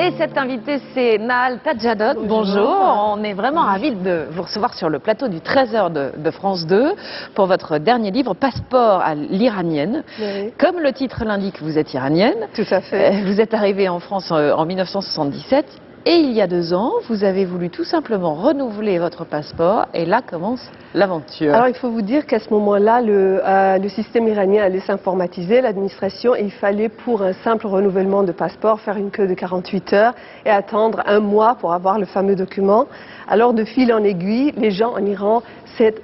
Et cet invité, c'est Nahal Tadjadot. Bonjour. On est vraiment ravis de vous recevoir sur le plateau du 13h de France 2 pour votre dernier livre, Passeport à l'iranienne. Oui. Comme le titre l'indique, vous êtes iranienne. Tout à fait. Vous êtes arrivée en France en 1977. Et il y a 2 ans, vous avez voulu tout simplement renouveler votre passeport. Et là commence l'aventure. Alors il faut vous dire qu'à ce moment-là, le système iranien allait s'informatiser, l'administration, et il fallait pour un simple renouvellement de passeport faire une queue de 48 heures et attendre 1 mois pour avoir le fameux document. Alors de fil en aiguille, les gens en Iran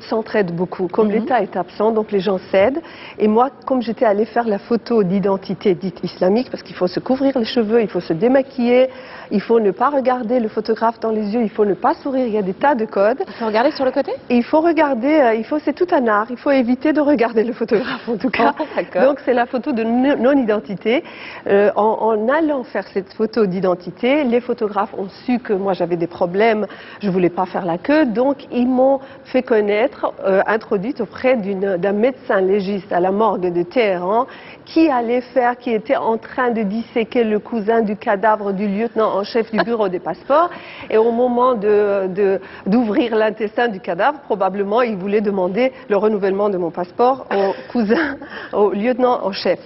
s'entraident beaucoup. Comme l'État est absent, donc les gens cèdent. Et moi, comme j'étais allée faire la photo d'identité dite islamique, parce qu'il faut se couvrir les cheveux, il faut se démaquiller, il faut ne pas regarder le photographe dans les yeux, il faut ne pas sourire, il y a des tas de codes. Il faut regarder sur le côté? Et il faut regarder, c'est tout un art, il faut éviter de regarder le photographe en tout cas. Oh, donc c'est la photo de non-identité. En allant faire cette photo d'identité, les photographes ont su que moi j'avais des problèmes, je ne voulais pas faire la queue, donc ils m'ont fait connaître, introduite auprès d'un médecin légiste à la morgue de Téhéran qui était en train de disséquer le cousin du cadavre du lieutenant en chef du bureau des passeports. Et au moment d'ouvrir l'intestin du cadavre, probablement il voulait demander le renouvellement de mon passeport au lieutenant en chef.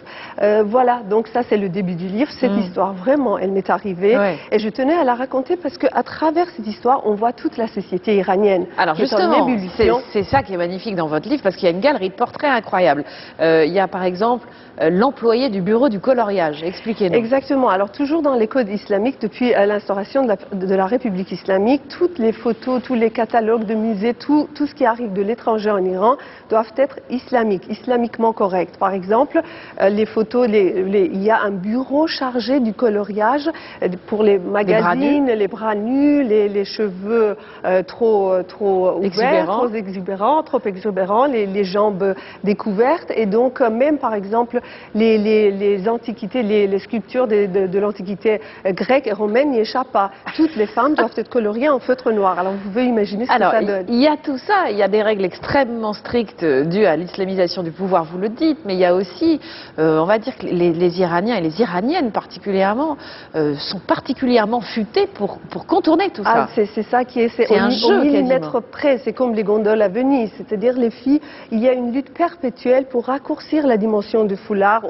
Voilà, donc ça c'est le début du livre. Cette histoire, vraiment, elle m'est arrivée. Ouais. Et je tenais à la raconter parce qu'à travers cette histoire, on voit toute la société iranienne. Alors justement, c'est ça qui est magnifique dans votre livre, parce qu'il y a une galerie de portraits incroyables. Il y a par exemple l'employé du bureau du coloriage. Expliquez-nous. Exactement. Alors toujours dans les codes islamiques, depuis l'instauration de la République islamique, toutes les photos, tous les catalogues de musées, tout ce qui arrive de l'étranger en Iran doivent être islamiques, islamiquement corrects. Par exemple, les photos, il y a un bureau chargé du coloriage pour les magazines, les bras nus, les cheveux trop ouverts, trop exubérants, les jambes découvertes. Et donc même par exemple les antiquités, les sculptures de l'antiquité grecque et romaine n'y échappent pas. Toutes les femmes doivent être coloriées en feutre noir. Alors vous pouvez imaginer ce que ça donne. Il y a tout ça, il y a des règles extrêmement strictes dues à l'islamisation du pouvoir, vous le dites, mais il y a aussi, on va dire que les Iraniens et les Iraniennes particulièrement sont particulièrement futés pour contourner tout ça. C'est ça qui est, c'est un jeu au millimètre près, c'est comme les gondoles à Venise, c'est-à-dire les filles, il y a une lutte perpétuelle pour raccourcir la dimension du foulard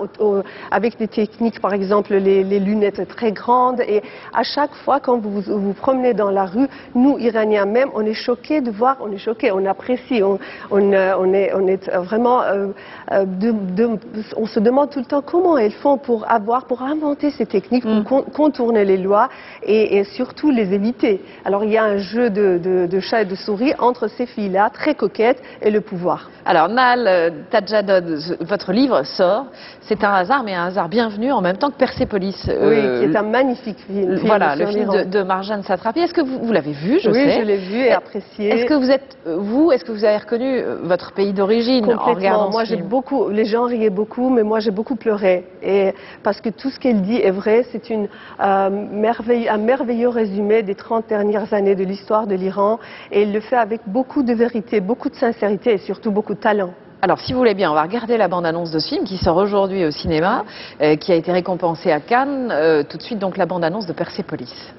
avec des techniques, par exemple les lunettes très grandes, et à chaque fois quand vous vous promenez dans la rue, nous Iraniens même, on est choqués de voir, on apprécie, on est vraiment, on se demande tout le temps comment elles font pour inventer ces techniques, pour contourner les lois et surtout les éviter. Alors il y a un jeu de chat et de souris entre ces filles-là, très coquettes, et le pouvoir. Alors Nahal Tadjadot, votre livre sort, c'est un hasard, mais un hasard bienvenu en même temps que Persépolis. Oui, qui est un magnifique film. Voilà, le film de Marjane Satrapi. Est-ce que vous l'avez vu, je sais? Oui, je l'ai vu et apprécié. Est-ce que vous avez reconnu votre pays d'origine en regardant moi, ce film? Les gens riaient beaucoup, mais moi j'ai beaucoup pleuré. Et parce que tout ce qu'elle dit est vrai, c'est un merveilleux résumé des 30 dernières années de l'histoire de l'Iran. Et elle le fait avec beaucoup de vérité, beaucoup de sincérité et surtout beaucoup de talent. Alors, si vous voulez bien, on va regarder la bande-annonce de ce film qui sort aujourd'hui au cinéma, qui a été récompensé à Cannes. Tout de suite, donc, la bande-annonce de Persépolis.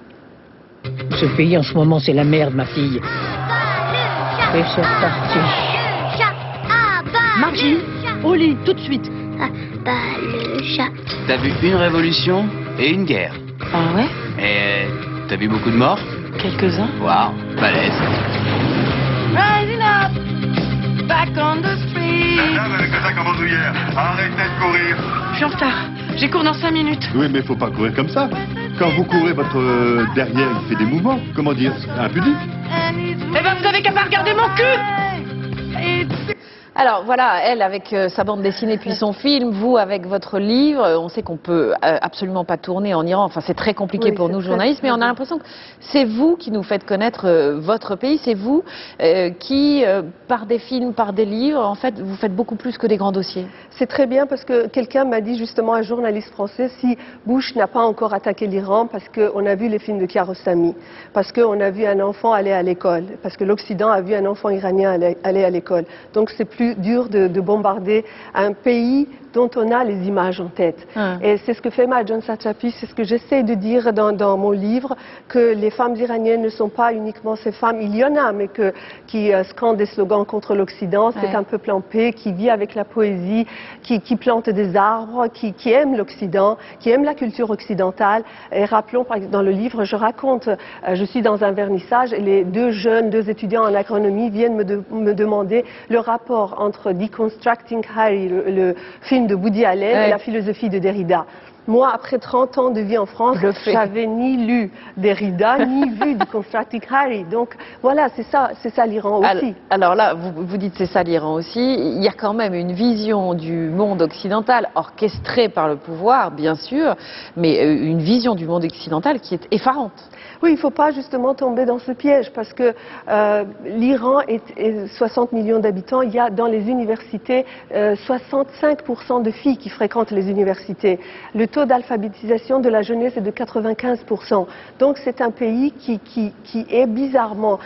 Ce pays, en ce moment, c'est la merde, ma fille. Et c'est reparti. Margie, au lit, tout de suite. Le chat. T'as vu une révolution et une guerre. Ah ouais? Et t'as vu beaucoup de morts? Quelques-uns. Waouh, balèze. Rising up, back on the street. La dame avec le sac en bandoulière, arrêtez de courir. Je suis en retard. J'ai cours dans 5 minutes. Oui, mais faut pas courir comme ça. Quand vous courez, votre derrière, il fait des mouvements. Comment dire, impudique. Eh ben, vous avez qu'à pas regarder mon cul. Alors voilà, elle avec sa bande dessinée puis son film, vous avec votre livre. On sait qu'on peut absolument pas tourner en Iran, enfin c'est très compliqué pour nous journalistes, mais on a l'impression que c'est vous qui nous faites connaître votre pays, c'est vous qui, par des films, par des livres, en fait, vous faites beaucoup plus que des grands dossiers. C'est très bien parce que quelqu'un m'a dit justement, un journaliste français, si Bush n'a pas encore attaqué l'Iran parce qu'on a vu les films de Kiarostami, parce qu'on a vu un enfant aller à l'école, parce que l'Occident a vu un enfant iranien aller à l'école. Donc c'est plus dur de bombarder un pays dont on a les images en tête. Et c'est ce que fait Marjane Satrapi, c'est ce que j'essaie de dire dans mon livre, que les femmes iraniennes ne sont pas uniquement ces femmes, il y en a, mais qui scandent des slogans contre l'Occident. C'est un peuple en paix, qui vit avec la poésie, qui plante des arbres, qui aime l'Occident, qui aime la culture occidentale. Et rappelons, par exemple, dans le livre, je raconte, je suis dans un vernissage et les deux étudiants en agronomie viennent me demander le rapport entre Deconstructing Harry, le film de Woody Allen, et la philosophie de Derrida. Moi, après 30 ans de vie en France, j'avais ni lu Derrida, ni vu Deconstructing Harry. Donc voilà, c'est ça l'Iran aussi. Alors là, vous dites c'est ça l'Iran aussi. Il y a quand même une vision du monde occidental, orchestrée par le pouvoir, bien sûr, mais une vision du monde occidental qui est effarante. Oui, il ne faut pas justement tomber dans ce piège parce que l'Iran est 60 millions d'habitants. Il y a dans les universités 65% de filles qui fréquentent les universités. Le taux d'alphabétisation de la jeunesse est de 95%. Donc c'est un pays qui est bizarrement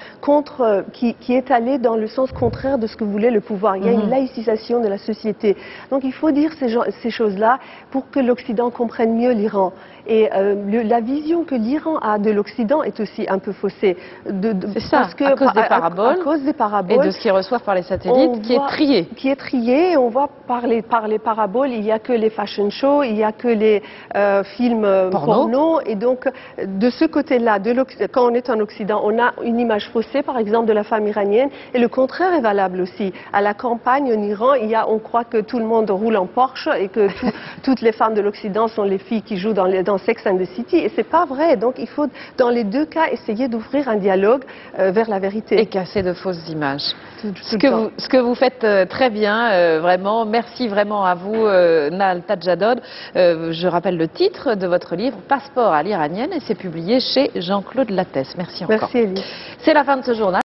qui est allé dans le sens contraire de ce que voulait le pouvoir. Il y a une laïcisation de la société. Donc il faut dire ces choses-là pour que l'Occident comprenne mieux l'Iran. Et la vision que l'Iran a de l'Occident est aussi un peu faussée. C'est ça, à cause des paraboles et de ce qu'ils reçoivent par les satellites, qui est trié. Qui est trié, et on voit par les paraboles, il n'y a que les fashion shows, il n'y a que les films porno. Et donc, de ce côté-là, quand on est en Occident, on a une image faussée, par exemple, de la femme iranienne, et le contraire est valable aussi. À la campagne, en Iran, on croit que tout le monde roule en Porsche et que toutes les femmes de l'Occident sont les filles qui jouent dans Sex and the City, et c'est pas vrai. Donc il faut dans les deux cas essayer d'ouvrir un dialogue vers la vérité. Et casser de fausses images. Ce que vous faites très bien, vraiment. Merci vraiment à vous, Nahal Tajadod. Je rappelle le titre de votre livre, Passeport à l'iranienne, et c'est publié chez Jean-Claude Lattès. Merci encore. Merci Elie. C'est la fin de ce journal.